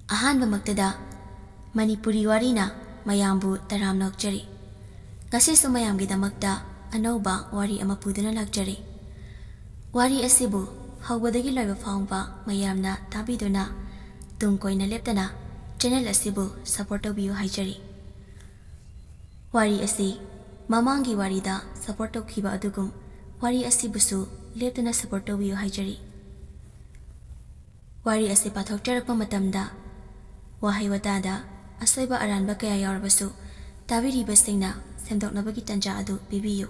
ꯑꯍꯥꯟꯕꯃꯛꯇꯗ ꯃꯅꯤꯄꯨꯔꯤ ꯋꯥꯔꯤꯅ ꯃꯌꯥꯝꯕꯨ ꯇꯔꯥꯝ ꯅꯣꯛꯆꯔꯤ. ꯉꯁꯤꯁꯨ ꯃꯌꯥꯝꯒꯤꯗꯃꯛꯇ ꯑꯅꯧꯕ ꯋꯥꯔꯤ ꯑꯃ ꯄꯨꯗꯨꯅ ꯂꯥꯛꯆꯔꯤ. ꯋꯥꯔꯤ ꯑꯁꯤꯕꯨ ꯍꯧꯕꯗꯒꯤ ꯂꯣꯏꯕ ꯐꯥꯎꯕ ꯃꯌꯥꯝꯅ ꯇꯥꯕꯤꯗꯨꯅ ꯇꯨꯡ ꯀꯣꯏꯅ ꯂꯦꯞꯇꯅ ꯆꯦꯅꯦꯜ ꯑꯁꯤꯕꯨ ꯁꯄꯣꯔꯠ ꯇꯧꯕꯤꯌꯨ ꯍꯥꯏꯖꯔꯤ. ꯋꯥꯔꯤ ꯑꯁꯤ ꯃꯃꯥꯡꯒꯤ ꯋꯥꯔꯤꯗ ꯁꯄꯣꯔꯠ ꯇꯧꯈꯤꯕ ꯑꯗꯨꯒꯨꯝ ꯋꯥꯔꯤ ꯑꯁꯤꯕꯨꯁꯨ ꯂꯦꯞꯇꯅ ꯁꯄꯣꯔꯠ ꯇꯧꯕꯤꯌꯨ ꯍꯥꯏꯖꯔꯤ. ꯋꯥꯔꯤ ꯑꯁꯤ ꯄꯥꯊꯣꯛꯆꯔꯛꯄ ꯃꯇꯝꯗ ꯋꯥꯍꯩ ꯋꯥꯇꯥꯗ ꯑꯁꯣꯏꯕ ꯑꯔꯥꯟꯕ ꯀꯌꯥ ꯌꯥꯎꯔꯕꯁꯨ ꯇꯥꯕꯤꯔꯤꯕꯁꯤꯡꯅ ꯁꯦꯝꯗꯣꯛꯅꯕꯒꯤ ꯇꯥꯟꯖꯥ ꯑꯗꯨ ꯄꯤꯕꯤꯌꯨ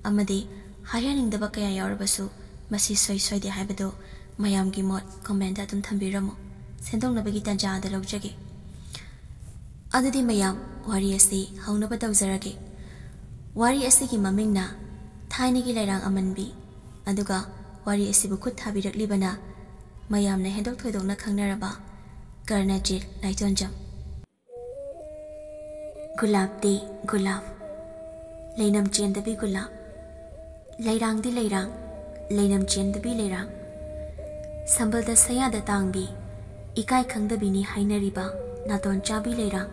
ꯑꯃꯗꯤ ꯍꯥꯏꯍꯟꯅꯤꯡꯗꯕ ꯀꯌꯥ ꯌꯥꯎꯔꯕꯁꯨ ꯃꯁꯤ ꯁꯣꯏꯗꯦ ꯍꯥꯏꯕꯗꯨ ꯃꯌꯥꯝꯒꯤ ꯃꯣꯠ ꯀꯣꯃꯦꯟꯇ ꯑꯗꯨꯝ ꯊꯝꯕꯤꯔꯝꯃꯨ. ꯁꯦꯝꯗꯣꯛꯅꯕꯒꯤ ꯇꯥꯟꯖꯥ ꯑꯗꯨ ꯂꯧꯖꯒꯦ. ꯑꯗꯨꯗꯤ ꯃꯌꯥꯝ ꯋꯥꯔꯤ ꯑꯁꯤ ꯍꯧꯅꯕ ꯇꯧꯖꯔꯒꯦ. ꯋꯥꯔꯤ ꯑꯁꯤꯒꯤ ꯃꯃꯤꯡꯅ ꯊꯥꯏꯅꯒꯤ ꯂꯩꯔꯥꯡ ꯑꯃꯟꯕꯤ ꯑꯗꯨꯒ ꯋꯥꯔꯤ ꯑꯁꯤꯕꯨ ꯈꯨꯠ ꯊꯥꯕꯤꯔꯛꯂꯤꯕꯅ ꯃꯌꯥꯝꯅ ꯍꯦꯟꯗꯣꯛ ꯊꯣꯏꯗꯣꯛꯅ ꯈꯪꯅꯔꯕ ꯀꯥꯔꯅꯥꯖꯤꯠ ꯂꯥꯏꯇꯣꯟꯖꯝ. ꯒꯨꯂꯥꯞꯇꯤ ꯒꯨꯂꯥꯞ, ꯂꯩꯅꯝ ꯆꯦꯟꯗꯕꯤ ꯒꯨꯂꯥꯞ, ꯂꯩꯔꯥꯡꯗꯤ ꯂꯩꯔꯥꯡ, ꯂꯩꯅꯝ ꯆꯦꯟꯗꯕꯤ ꯂꯩꯔꯥꯡ, ꯁꯝꯕꯜꯗ ꯁꯌꯥꯗ ꯇꯥꯡꯕꯤ, ꯏꯀꯥꯏ ꯈꯪꯗꯕꯤꯅꯤ ꯍꯥꯏꯅꯔꯤꯕ ꯅꯥꯇꯣꯟ ꯆꯥꯕꯤ ꯂꯩꯔꯥꯡ.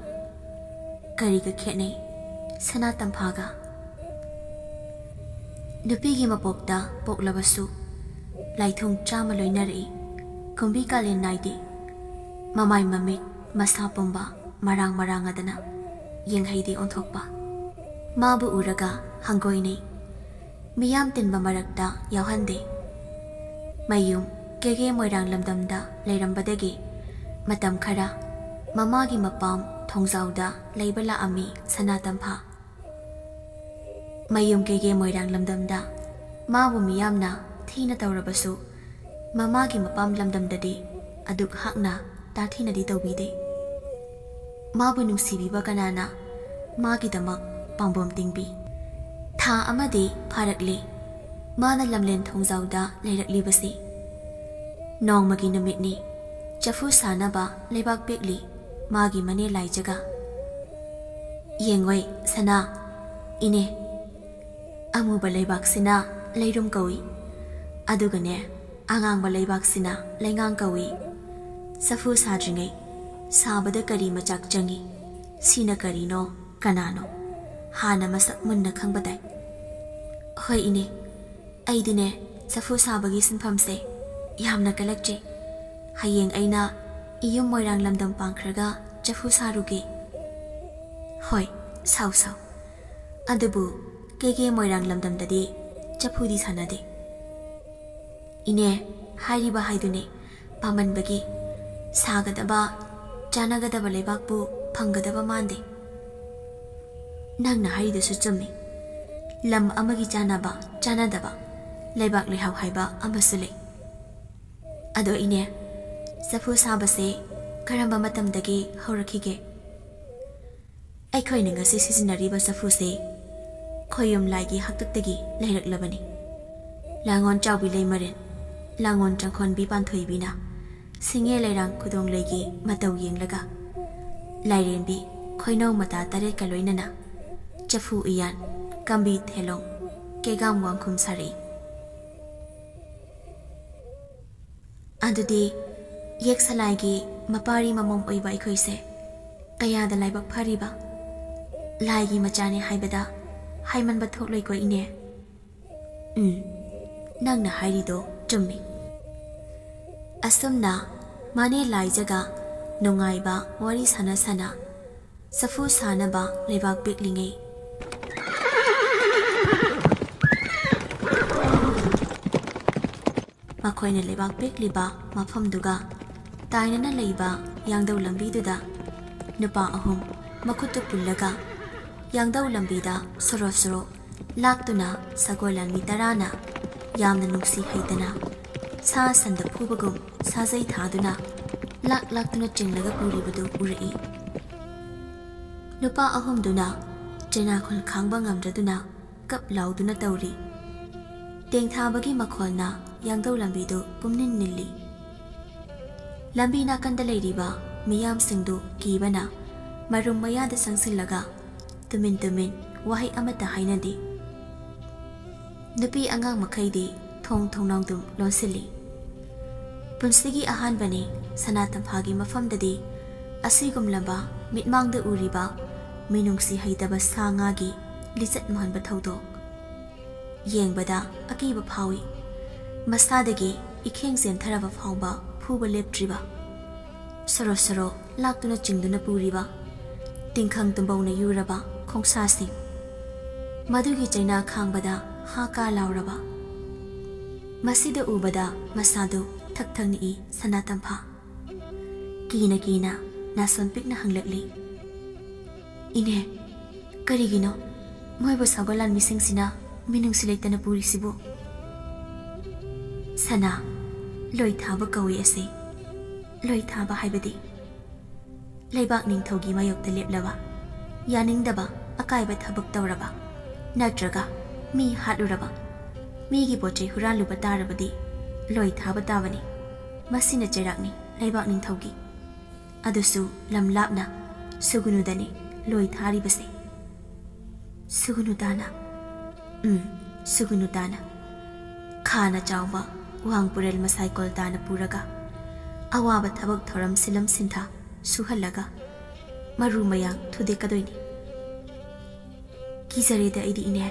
ꯀꯔꯤꯒ ꯈꯦꯠꯅꯩ ꯁꯅꯥ ꯇꯝꯐꯥꯒ? ꯅꯨꯄꯤꯒꯤ ꯃꯄꯣꯛꯇ ꯄꯣꯛꯂꯕꯁꯨ ꯂꯥꯏꯊꯨꯡ ꯆꯥꯃ ꯂꯣꯏꯅꯔꯛꯏ. ꯀꯨꯝꯕꯤ ꯀꯥꯂꯦꯟ ꯅꯥꯏꯗꯦ. ꯃꯃꯥꯏ ꯃꯃꯤꯠ ꯃꯁꯥ ꯄꯨꯝꯕ ꯃꯔꯥꯡ ꯃꯔꯥꯡꯉꯗꯅ ꯌꯦꯡꯍꯩꯗꯦ ꯑꯣꯟꯊꯣꯛꯄ. ꯃꯥꯕꯨ ꯎꯔꯒ ꯍꯪꯒꯣꯏꯅꯩ. ꯃꯤꯌꯥꯝ ꯇꯤꯟꯕ ꯃꯔꯛꯇ ꯌꯥꯎꯍꯟꯗꯦ. ꯃꯌꯨꯝ ꯀꯦꯒꯦ ꯃꯣꯏꯔꯥꯡ ꯂꯝꯗꯝꯗ ꯂꯩꯔꯝꯕꯗꯒꯤ ꯃꯇꯝ ꯈꯔ ꯃꯃꯥꯒꯤ ꯃꯄꯥꯝ ꯊꯣꯡꯖꯥꯎꯗ ꯂꯩꯕ ꯂꯥꯛꯑꯝꯃꯤ ꯁꯅꯥꯇꯝꯐꯥ. ꯃꯌꯨꯝ ꯀꯦꯒꯦ ꯃꯣꯏꯔꯥꯡ ꯂꯝꯗꯝꯗ ꯃꯥꯕꯨ ꯃꯤꯌꯥꯝꯅ ꯊꯤꯅ ꯇꯧꯔꯕꯁꯨ ꯃꯃꯥꯒꯤ ꯃꯄꯥꯝ ꯂꯝꯗꯝꯗꯗꯤ ꯑꯗꯨꯛ ꯍꯥꯛꯅ ꯇꯥꯊꯤꯅꯗꯤ ꯇꯧꯕꯤꯗꯦ. ꯃꯥꯕꯨ ꯅꯨꯡꯁꯤꯕꯤꯕ ꯀꯅꯥꯅ ꯃꯥꯒꯤꯗꯃꯛ ꯄꯥꯝꯕꯣꯝ ꯇꯤꯡꯕꯤ. ꯊꯥ ꯑꯃꯗꯤ ꯐꯥꯔꯛꯂꯤ ꯃꯥꯅ ꯂꯝꯂꯦꯟ ꯊꯣꯡꯖꯥꯎꯗ ꯂꯩꯔꯛꯂꯤꯕꯁꯤ. ꯅꯣꯡꯃꯒꯤ ꯅꯨꯃꯤꯠꯅꯤ. ꯆꯐꯨ ꯁꯥꯅꯕ ꯂꯩꯕꯥꯛ ꯄꯦꯛꯂꯤ ꯃꯥꯒꯤ ꯃꯅꯦ ꯂꯥꯏꯖꯒ. ꯌꯦꯡꯉꯣꯏ ꯁꯅꯥ, ꯏꯅꯦ, ꯑꯃꯨꯕ ꯂꯩꯕꯥꯛꯁꯤꯅ ꯂꯩꯔꯨꯝ ꯀꯧꯏ, ꯑꯗꯨꯒꯅꯦ ꯑꯉꯥꯡꯕ ꯂꯩꯕꯥꯛꯁꯤꯅ ꯂꯩꯉꯥꯡ ꯀꯧꯏ. ꯆꯐꯨ ꯁꯥꯗ꯭ꯔꯤꯉꯩ ꯁꯥꯕꯗ ꯀꯔꯤ ꯃꯆꯥꯛ ꯆꯪꯏ, ꯁꯤꯅ ꯀꯔꯤꯅꯣ ꯀꯅꯥꯅꯣ ꯍꯥꯟꯅ ꯃꯁꯛ ꯃꯨꯟꯅ ꯈꯪꯕ ꯇꯥꯏ. ꯍꯣꯏ ꯏꯅꯦ, ꯑꯩꯗꯤꯅꯦ ꯆꯐꯨ ꯁꯥꯕꯒꯤ ꯁꯤꯟꯐꯝꯁꯦ ꯌꯥꯝꯅ ꯀꯜꯂꯛꯆꯩ. ꯍꯌꯦꯡ ꯑꯩꯅ ꯏꯌꯨꯝ ꯃꯣꯏꯔꯥꯡ ꯂꯝꯗꯝ ꯄꯥꯡꯈ꯭ꯔꯒ ꯆꯐꯨ ꯁꯥꯔꯨꯒꯦ. ꯍꯣꯏ ꯁꯥꯎ ꯁꯥꯎ, ꯑꯗꯨꯕꯨ ꯀꯦꯒꯦ ꯃꯣꯏꯔꯥꯡ ꯂꯝꯗꯝꯗꯗꯤ ꯆꯐꯨꯗꯤ ꯁꯥꯅꯗꯦ. ꯏꯅꯦ ꯍꯥꯏꯔꯤꯕ ꯍꯥꯏꯗꯨꯅꯦ ꯄꯥꯃꯟꯕꯒꯤ ꯁꯥꯒꯗꯕ ꯆꯥꯅꯒꯗꯕ ꯂꯩꯕꯥꯛꯄꯨ ꯐꯪꯒꯗꯕ ꯃꯥꯟꯗꯦ. ꯅꯪꯅ ꯍꯥꯏꯔꯤꯗꯨꯁꯨ ꯆꯨꯝꯃꯤ. ꯂꯝ ꯑꯃꯒꯤ ꯆꯥꯅꯕ ꯆꯥꯅꯗꯕ ꯂꯩꯕꯥꯛ ꯂꯩꯍꯥꯎ ꯍꯥꯏꯕ ꯑꯃꯁꯨ ꯂꯩ. ꯑꯗꯣ ꯏꯅꯦ, ꯆꯐꯨ ꯁꯥꯕꯁꯦ ꯀꯔꯝꯕ ꯃꯇꯝꯗꯒꯤ ꯍꯧꯔꯛꯈꯤꯒꯦ? ꯑꯩꯈꯣꯏꯅ ꯉꯁꯤ ꯁꯤꯖꯤꯟꯅꯔꯤꯕ ꯆꯐꯨꯁꯦ ꯈꯣꯌꯨꯝ ꯂꯥꯏꯒꯤ ꯍꯥꯛꯇꯛꯇꯒꯤ ꯂꯩꯔꯛꯂꯕꯅꯤ. ꯂꯥꯡꯒꯣꯜ ꯆꯥꯎꯕꯤ ꯂꯩꯃꯔꯦꯟ, ꯂꯥꯡꯒꯣꯜ ꯆꯪꯈꯣꯟꯕꯤ ꯄꯥꯟꯊꯣꯏꯕꯤꯅ ꯁꯤꯡꯉꯦ ꯂꯩꯔꯥꯡ ꯈꯨꯗꯣꯡꯂꯩꯒꯤ ꯃꯇꯧ ꯌꯦꯡꯂꯒ ꯂꯥꯏꯔꯦꯝꯕꯤ ꯈꯣꯏꯅꯧ ꯃꯇꯥ ꯇꯔꯦꯠꯀ ꯂꯣꯏꯅꯅ ꯆꯐꯨ ꯎꯌꯥꯟ, ꯀꯝꯕꯤ ꯊꯦꯂꯣꯡ, ꯀꯦꯒꯥꯝ ꯋꯥꯡꯈꯨꯝ ꯁꯥꯔꯛꯏ. ꯑꯗꯨꯗꯤ ꯌꯦꯛꯁꯂꯥꯏꯒꯤ ꯃꯄꯥꯔꯤ ꯃꯃꯣꯝ ꯑꯣꯏꯕ ꯑꯩꯈꯣꯏꯁꯦ ꯀꯌꯥꯗ ꯂꯥꯏꯕꯛ ꯐꯔꯤꯕ ꯂꯥꯏꯒꯤ ꯃꯆꯥꯅꯤ ꯍꯥꯏꯕꯗ ꯍꯥꯏꯃꯟꯕ ꯊꯣꯛꯂꯣꯏꯀꯣ ꯏꯅꯦ. ꯅꯪꯅ ꯍꯥꯏꯔꯤꯗꯣ ꯆꯨꯝꯃꯤ. ꯑꯁꯨꯝꯅ ꯃꯅꯦ ꯂꯥꯏꯖꯒ ꯅꯨꯡꯉꯥꯏꯕ ꯋꯥꯔꯤ ꯁꯥꯅ ꯁꯥꯅ ꯆꯐꯨ ꯁꯥꯅꯕ ꯂꯩꯕꯥꯛ ꯄꯦꯛꯂꯤꯉꯩ ꯃꯈꯣꯏꯅ ꯂꯩꯕꯥꯛ ꯄꯦꯛꯂꯤꯕ ꯃꯐꯝꯗꯨꯒ ꯇꯥꯏꯅꯅ ꯂꯩꯕ ꯌꯥꯡꯗꯧ ꯂꯝꯕꯤꯗꯨꯗ ꯅꯨꯄꯥ ꯑꯍꯨꯝ ꯃꯈꯨꯠꯇꯨ ꯄꯨꯜꯂꯒ ꯌꯥꯡꯗꯧ ꯂꯝꯕꯤꯗ ꯁꯣꯔꯣ ꯁꯣꯔꯣ ꯂꯥꯛꯇꯨꯅ ꯁꯒꯣꯜ ꯂꯥꯟꯃꯤ ꯇꯔꯥꯅ ꯌꯥꯝꯅ ꯅꯨꯡꯁꯤ ꯍꯩꯇꯅ ꯁꯥ ꯁꯟꯗ ꯐꯨꯕꯒꯨꯝ ꯁꯥꯖꯩ ꯊꯥꯗꯨꯅ ꯂꯥꯛꯇꯨꯅ ꯆꯤꯡꯂꯒ ꯄꯨꯔꯤꯕꯗꯨ ꯎꯔꯛꯏ. ꯅꯨꯄꯥ ꯑꯍꯨꯝꯗꯨꯅ ꯆꯩꯅꯥꯈꯣꯜ ꯈꯥꯡꯕ ꯉꯝꯗ꯭ꯔꯗꯨꯅ ꯀꯞ ꯂꯥꯎꯗꯨꯅ ꯇꯧꯔꯤ. ꯇꯦꯡꯊꯥꯕꯒꯤ ꯃꯈꯣꯜꯅ ꯌꯥꯡꯗꯧ ꯂꯝꯕꯤꯗꯨ ꯄꯨꯝꯅꯤꯟ ꯅꯤꯜꯂꯤ. ꯂꯝꯕꯤ ꯅꯥꯀꯟꯗ ꯂꯩꯔꯤꯕ ꯃꯤꯌꯥꯝꯁꯤꯡꯗꯨ ꯀꯤꯕꯅ ꯃꯔꯨꯝ ꯃꯌꯥꯗ ꯆꯪꯁꯤꯜꯂꯒ ꯇꯨꯃꯤꯟ ꯇꯨꯃꯤꯟ ꯋꯥꯍꯩ ꯑꯃꯠꯇ ꯍꯥꯏꯅꯗꯦ. ꯅꯨꯄꯤ ꯑꯉꯥꯡ ꯃꯈꯩꯗꯤ ꯊꯣꯡ ꯊꯣꯡꯅꯥꯎꯗꯨꯝ ꯂꯣꯟꯁꯤꯜꯂꯤ. ꯄꯨꯟꯁꯤꯒꯤ ꯑꯍꯥꯟꯕꯅꯤ ꯁꯅꯥꯇꯝꯐꯥꯒꯤ ꯃꯐꯝꯗꯗꯤ ꯑꯁꯤꯒꯨꯝꯂꯕ ꯃꯤꯠꯃꯥꯡꯗ ꯎꯔꯤꯕ ꯃꯤꯅꯨꯡꯁꯤ ꯍꯩꯇꯕ ꯁꯥ ꯉꯥꯒꯤ ꯂꯤꯆꯠ ꯃꯥꯟꯕ ꯊꯧꯗꯣꯛ ꯌꯦꯡꯕꯗ ꯑꯀꯤꯕ ꯐꯥꯎꯏ ꯃꯁꯥꯗꯒꯤ इखेंग चेंथरब फाउबा फूब लेप्ट्रिबा सरो सरो लाक्तुना चिंगदुना पुरिबा तिंखंग तुंबौना युरबा खोंसासिंग मधुगी चैना खांगबदा हाका लाउरबा मसिदा उबदा मसादु थकथंगनी सनातंफा कीना कीना नासन पिकना हंगलकली इने करिगिनो मोयबो सागोलान मिसिंगसिना मिनुंगसि लेतना पुरिसिबो सना लोई थाबा कौई असे लोई थाबा हाइबदी लेबाक निंथौगी मायोक्ता लेपलबा यानिंगदबा अकायबा थबक तौरबा नत्रगा मी हाटुरबा मीगी पोचे हुरालुबा तारबदी लोई थाबा ताबनी मसिना चेराकनी लेबाक निंथौगी अदुसु लमलापना सुगुनुदनी लोई थारिबसे सुगुनुदाना सुगुनुदाना खाना चावबा वांगपुरेल मसाइकोल ताना पुरगा अवाब थबक थोरम सिलम सिंथा सुहलगा मरु मयांग थुदे कदोइनी किजरेदा इदी इने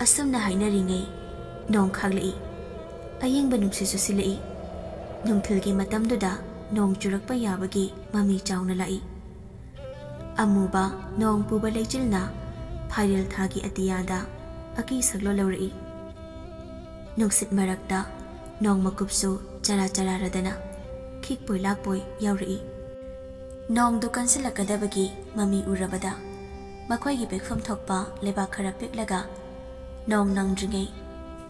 असमना हाइनरिंगै नोंग खागलई अयेंगबा नुंसिसु सिलई नुंथलगी मतमदुदा नोंग चुरकपा याबगी ममी चावना लाई अमुबा नोंग पुबा लेचिलना फाइल थागी अतियादा अकी सगलो लौरई नुंसित मरकता नोंग मकुबसु चरा चरा रदना खिकपोय लाकपोय यावरई नोंग दुकान से लकदबगी ममी उरबदा मखोयगी बेखम थोकपा लेबा खरा पिकलगा नोंग नंगद्रिंगै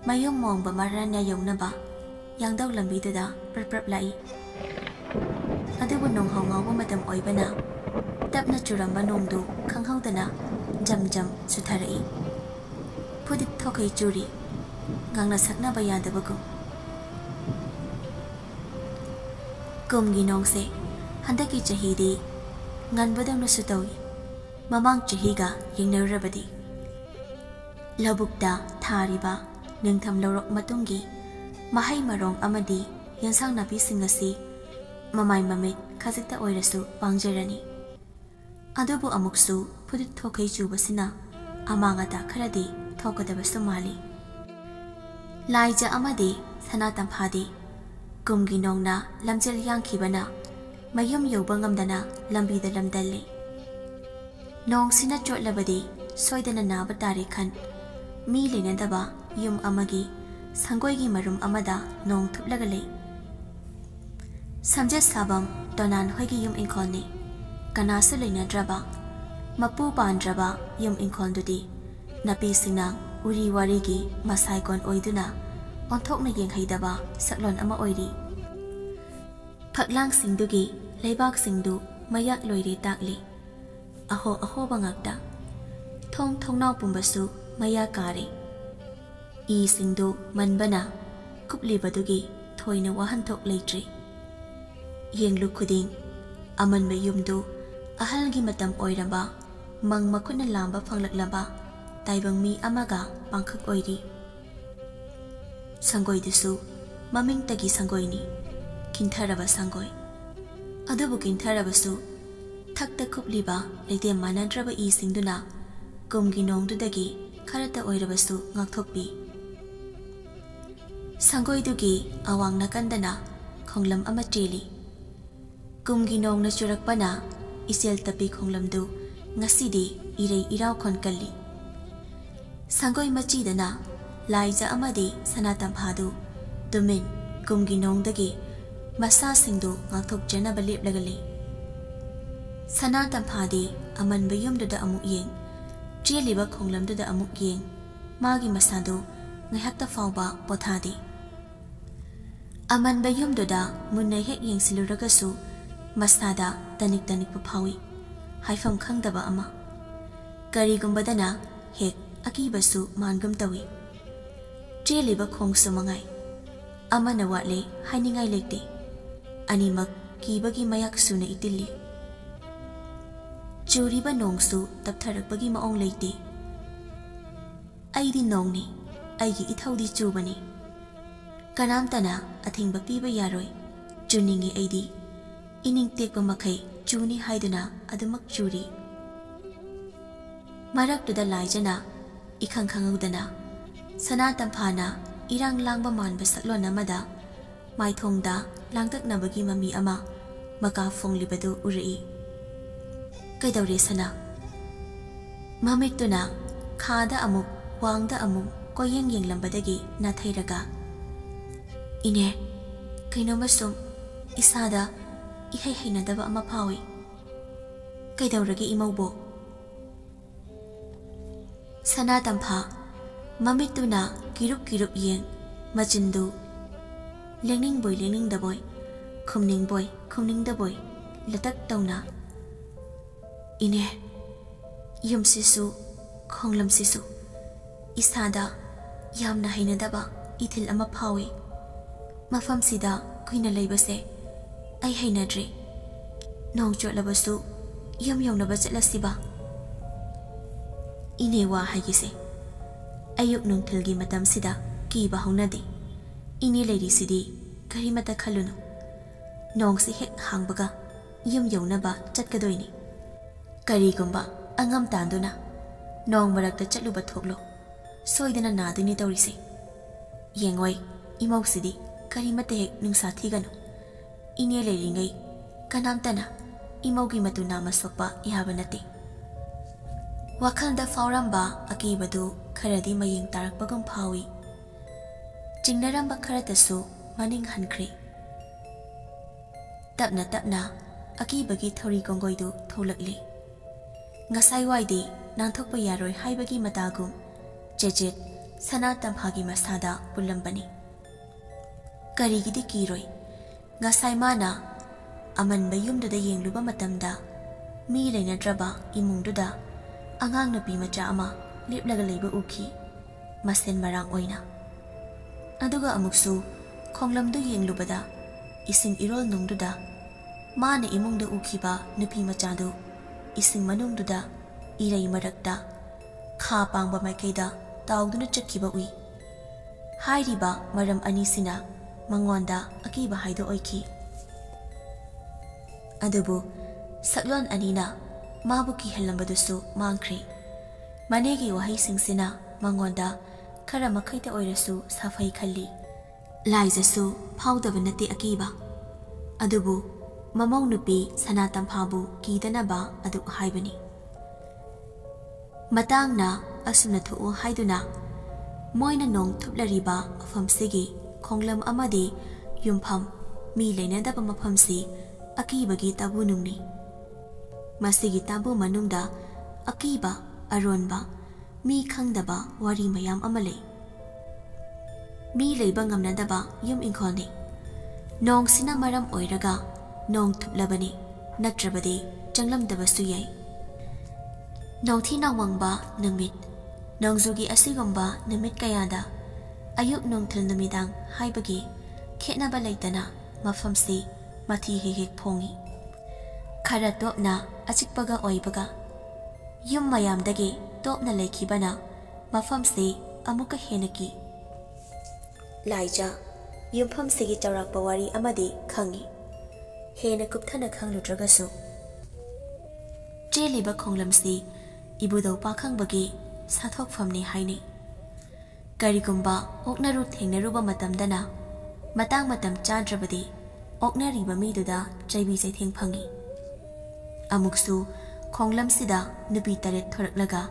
मयुम मोंगबा मरान्या यौनबा यांगदौ लंबीदुदा प्रप्रप लाई अदुबु नोंग हौंगावबा मतम ओइबना तपना चुरंबा नोंगदु खंगहौदना जम जम सुथरई फुदित थोकै चुरी गांगना सकनाबा यादबगु कुमगी नोंगसे हंदकी चहीदी ngανबदौना सुतौई ममांग चहीगा यंगनरबदी लबुक्ता थारिबा निंगथम लौरक मतुंगी mahai marong amadi yansang napi singasi mamai mamit khazikta oirasu pangjerani adubu amuksu phudit thokai chubasina amangata kharadi thokadabasu mali laija amadi sanatam phadi kumgi nongna lamjel yangkhibana mayum yobangamdana lambida lamdalle nong sina chotlabadi soidana naba tari khan mi lenadaba yum amagi संगोयगी मरुम अमदा नोंग थुपलगले समजे साबम तोनान होगी yum इंखोलनी Kanasu लेनद्रबा मपु पांद्रबा yum इंखोलदुदी नपी सिंना Uri वारीगी मसाइकोन ओइदुना ओंथोकना येंगहैदबा सकलोन अमा ओइरी फकलांग सिंदुगी लेबाक सिंदु मयाक लोइरे ताकली अहो अहो बंगकता थोंग थोंगनाव पुंबसु मया कारे ई सिंदु मनबना कुपलिबदुगी थोइना वहनथोक लेट्री येंगलु खुदिंग अमनबे युमदु अहलगी मतम ओइरबा मंग मखुना लांबा फंगलकलबा ताइबंग मी अमागा पांखक ओइरी संगोइदुसु ममिंग तगी संगोइनी किंथरबा संगोइ अदुबु किंथरबसु थक्ता कुपलिबा लेते मानद्रबा ई सिंदुना कुमगी नोंगदुदगी खरता ओइरबसु ngakthokpi संगोइदुगी अवांग नकंदना खोंगलम अमा चेली कुमगी नोंगना चुरकपना इसेल तपी खोंगलमदु ngasiदी इरै इराव खोनकल्ली संगोइ मचीदना लाइजा अमदी सनातंफादु तुमिन कुमगी नोंगदगी मसा सिंदु ngakthokjanaba leplagale सनातंफादी अमनबे युमदुदा अमुक येंग चेलिबा खोंगलमदुदा अमुक येंग मागी मसादु ngayhakta fawba pothadi aman bayumduda munna hek yengsiluragasu masada tanik tanik phawi haifam khangdaba ama karigumbadana hek akibasu mangam tawi cheliba khongsu mangai amana watle hainingai lekte animak kibagi mayak suna itilli churiba nongsu taptharakpagi maong leite ꯑꯩꯗꯤ ꯅꯣꯡꯅꯤ ꯑꯩꯒꯤ ꯏꯊꯧꯗꯤ ꯆꯨꯕꯅꯤ ꯀꯅꯥꯝꯇꯅ ꯑꯊꯤꯡꯕ ꯄꯤꯕ ꯌꯥꯔꯣꯏ ꯆꯨꯅꯤꯡꯉꯤ ꯑꯩꯗꯤ ꯏꯅꯤꯡ ꯇꯦꯛꯄ ꯃꯈꯩ ꯆꯨꯅꯤ ꯍꯥꯏꯗꯨꯅ ꯑꯗꯨꯃꯛ ꯆꯨꯔꯤ ꯃꯔꯛꯇꯨꯗ ꯂꯥꯏꯖꯅ इखंग खंगौदना सना तंफाना इरांग लांगबा मानबा सकलोन अमदा माइथोंगदा लांगतकनबगी ममी अमा मका फोंगलिबदु उरई कैदौरे सना ममिक्तुना खादा अमुक वांगदा अमुक कोयेंग येंगलंबदगी नाथैरगा इने कैनोमसुम इसादा इहै हैनदबा अमा फावी कैदौरगे इमौबो सना तंफा ममितुना किरुप किरुप यें मचिंदु लेंनिंग दबोय खुमनिंग दबोय लतक तौना इने युमसिसु खोंगलमसिसु इसादा यामना हैनदबा इथिल अमा फावे मफमसिदा कुइना लैबसे ऐ हैनद्रे नोंग चोटलबसु यम यौनबा चटलसिबा इने वा हाइगिसे अयुक नुंगथलगी मतमसिदा कीबा हौनदे इने लेरिसिदी करिमता खलुनु नोंगसे हेक हांगबगा यम यौनबा चटकदोइनी करिगुंबा अंगम तांदुना नोंग मरक्ता चटलुबा थोकलो सोइदना नादुनी तौरिसे येंगोय इमौसिदी करिमता हेक नुंगसा थिगनु इने लेरिंगै कनामतना इमौगी मतु नामा सोकपा याबा नते वखलदा फावरंबा अकीबदु खरदी मयेंग तारकपगुम फावी चिंगनरंबा खरतसु मनिंग हनख्रे तपना तपना अकीबगी थौरी गोंगोइदु थौलकले ngасai waidi nangthokpa yaroi haibagi matagum chejet sana tamphagi masada pulambani karigidi kiroi ngasai mana amanba yumduda yengluba matamda mi leinadraba imungduda angang napi macha ama leplaga leiba ukhi masen marang oina aduga amuksu khonglamdu yenglubada ising irol nungduda mana imungda ukhiba napi machadu ising manungduda irei marakta kha pangba maikaida tawduna chakkiba ui hairiba maram anisina mangonda akiba haido oiki adubu saklon anina mabuki halambadusu mangkhre manegi wahai singsina mangonda khara makhaita oirasu safai khalli laijasu phawdaba nate akiba adubu mamau nupi sana tamphabu kidanaba adu haibani matangna asuna thu haiduna moina nong thuplariba afamsigi khonglam amadi yumpham mi leinadaba mafamsi akibagi tabu nungni masigi tabu manungda akiba aronba mi khangdaba wari mayam amale mi leiba ngamnadaba yum inkhoni nong sina maram oiraga nong thuplabani natrabadi changlamdaba suyai nongthi nawangba namit nongzugi asigomba namit kayada ayuk nongthil namidang haibagi khetnaba leitana mafamsi mathi hehek phongi khara topna achikpaga oibaga yum mayamdagi topna leikhibana mafamsi amuka henaki laija yumfamsigi chawrakpa wari amadi khangi hena kupthana khangludragasu cheliba khonglamsi ibudau pakhangbagi sathokfamni haini karigumba oknaru thengnaruba matamdana matang matam chadrabadi oknariba miduda chaibi chaitheng phangi amuksu khonglamsida nupi taret thoraklaga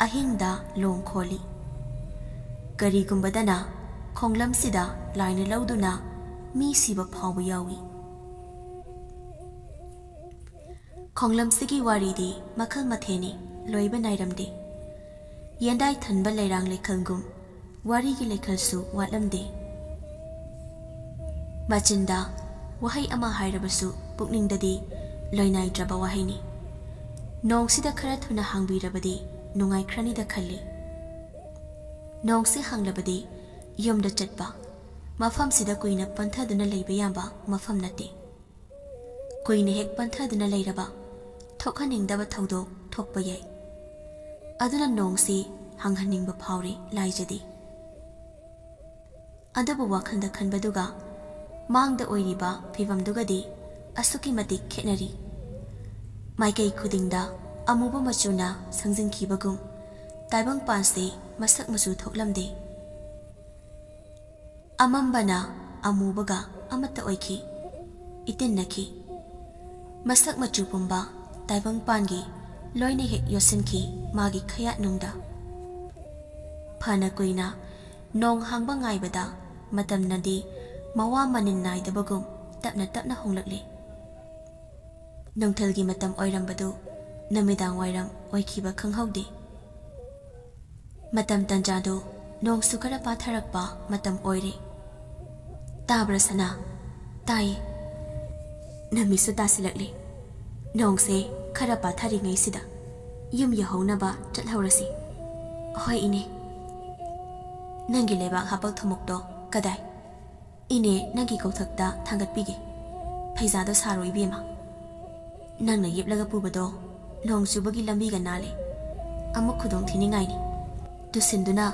ahingda long kholi karigumbadana khonglamsida laina lauduna mi siba phawba yawi khonglamsigi waridi makhal matheni loiba nairamde yendai thanba leirang lekhalgum wari gi lekhalsu watlamde machinda wahai ama hairabasu pukningdadi loinai draba wahaini nongsida khara thuna hangbirabadi nungai khrani da khalli nongse hanglabadi yomda chatpa mafam sida kuina panthaduna leiba yamba mafam nate kuina hek panthaduna leiraba thokhaningdaba thaudo thokpa yai aduna nongsi hanghaninba phauri laijadi adabu wakhanda khanbaduga mangda oiriba phibamdugadi asuki matik khenari maikai khudingda amuba machuna sangjinkhibagum taibang panse masak machu thoklamde amambana amubaga amata oiki itinnaki masak machu pumba taibang pangi loine hek yosinki magi khayat nungda phana kuina nong hangba ngaibada matamnadi mawa manin naidabagum tapna tapna honglakli nongthalgi matam oirambadu namidang wairam oikhiba khanghaude matam tanjadu nong sukara patharakpa matam oire tabra sana tai namisu tasilakli nong se khara pathari ngai sida yum yahounaba chathaurasi hoi ine nangi lebak hapak thomokto kadai ine nangi kauthakta thangatpige phaizado saroi bema nangna yiblaga pubado nong chubagi lambiga nale amuk khudong thiningai ni tusinduna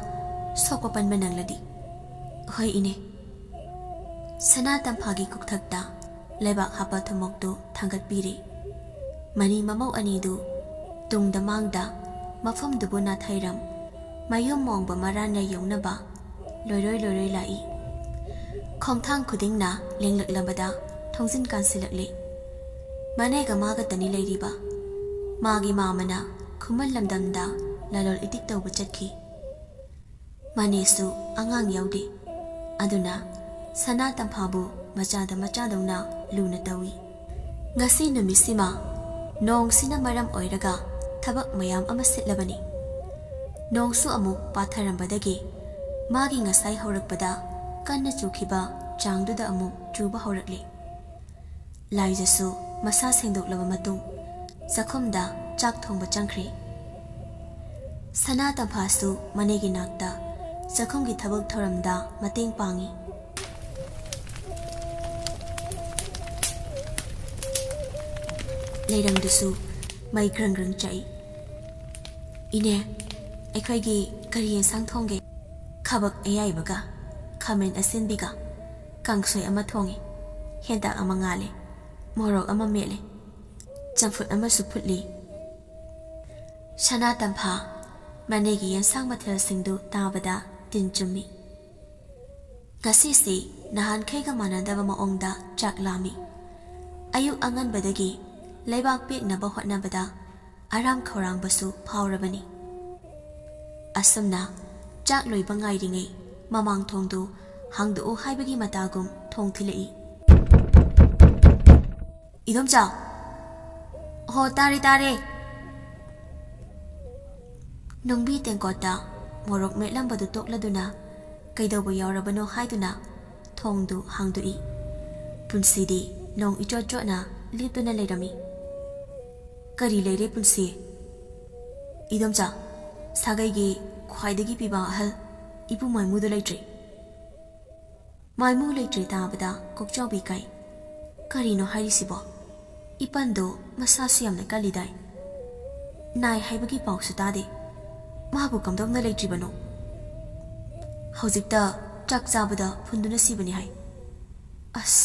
sokpa panba nangladi hoi ine sana tamphagi kukthakta lebak hapa thomokto thangatpire mani mamau anidu tungda mangda mafam dubuna thairam mayum mongba marana yongnaba loiroi lai khongthang khudingna lenglak lambada thongjin kansilakli manega maga tani leiriba magi mamana khumal lamdamda lalol itik tawba chatki manesu angang yaudi aduna sana tamphabu machadawna luna tawi ngasi numisima nong sina maram oiraga thabak mayam ama sitlabani nong su amuk patharambadagi magi ngasai horakpada kanna chukhiba changduda amuk chuba horakli laijasu masa sengdoklaba matung zakhomda chak thongba changkhri sana tamphasu manegi nakta zakhomgi thabak thoramda mateng pangi leirang dusu mai grang chai ine aikhoi kari sang thongge khabak ai baga khamen asin biga kangsoi ama thongi henda ama ngale morok ama mele chamfut ama suputli sana tampha manegi yansang mathel singdu tabada tinchumi ngasi si nahan khaiga manadaba maongda chaklami ayuk angan badagi leibak pek naba hotnabada aram khorang basu phawrabani asumna chak loiba ngairingai mamang thongdu hangdu haibagi matagum thongthilei idomcha ho tare nongbi tengkota morok metlambadu tokladuna kaidobo yaurabano haiduna thongdu hangdui punsidi nong ichotchona liptuna leirami kari leire punsi idomcha sagaigi khwaidagi piba ahal ipu maimudu leitre maimu leitre tabada kokchawbi kai karino hairisibo ipando masasu yamna kalidai nai haibagi pausu tade mabu kamdamna leitribano hojikta chak chabada phunduna sibani hai as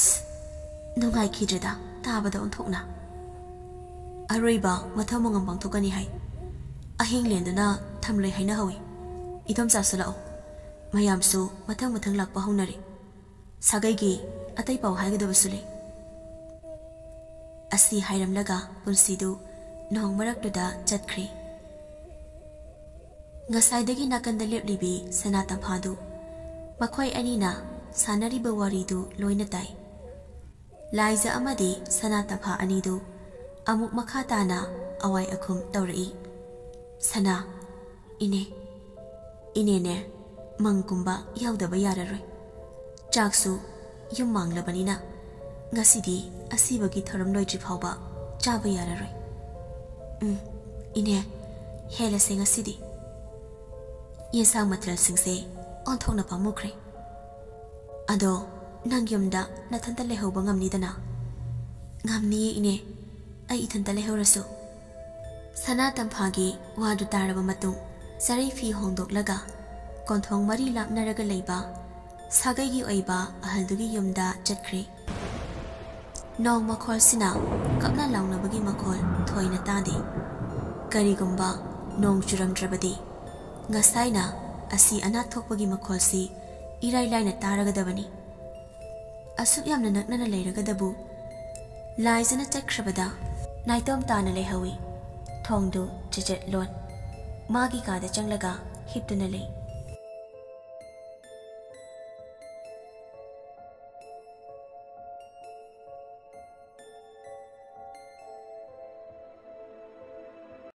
nungai khidreda tabada onthokna aroiba mathamongam bangthokani hai ahing lenduna thamloi haina hawi idom chasulao mayamsu mathang lakpa haunare sagaigi atai pau haigedabasule asi hairamlaga punsidu nong maraktuda chatkhri ngasaidagi nakanda leplibi sanata phadu makhoi anina sanariba waridu loina tai laija amadi sanata pha anidu amuk makhatana awai akhum tawrai sana ine ne mangkumba yaudaba yararoi chaksu yum manglabanina ngasidi asibagi thoram loitri phawba chaba yararoi ine hela senga sidi yesang matral singse onthokna pamukre ado nangyumda nathanta lehoba ngamnidana ngamni ine ai ithanta lehorasu sana tamphagi wadu taraba matung Sarai fi hongdoklaga konthong mari lapnaraga leiba sagaigi oiba ahaldugi yumda chatkri. Nong makhol sina kapna laungnabagi makhol thoina tade. Karigumba nong churamdrabadi ngasaina asi ana thokpagi makhol si irai laina taragadabani. Asuk yamna naknana leiragadabu laizana chakhrabada naitom tana lehawi thongdu chichet lon magi kada changlaga hiptuna lei.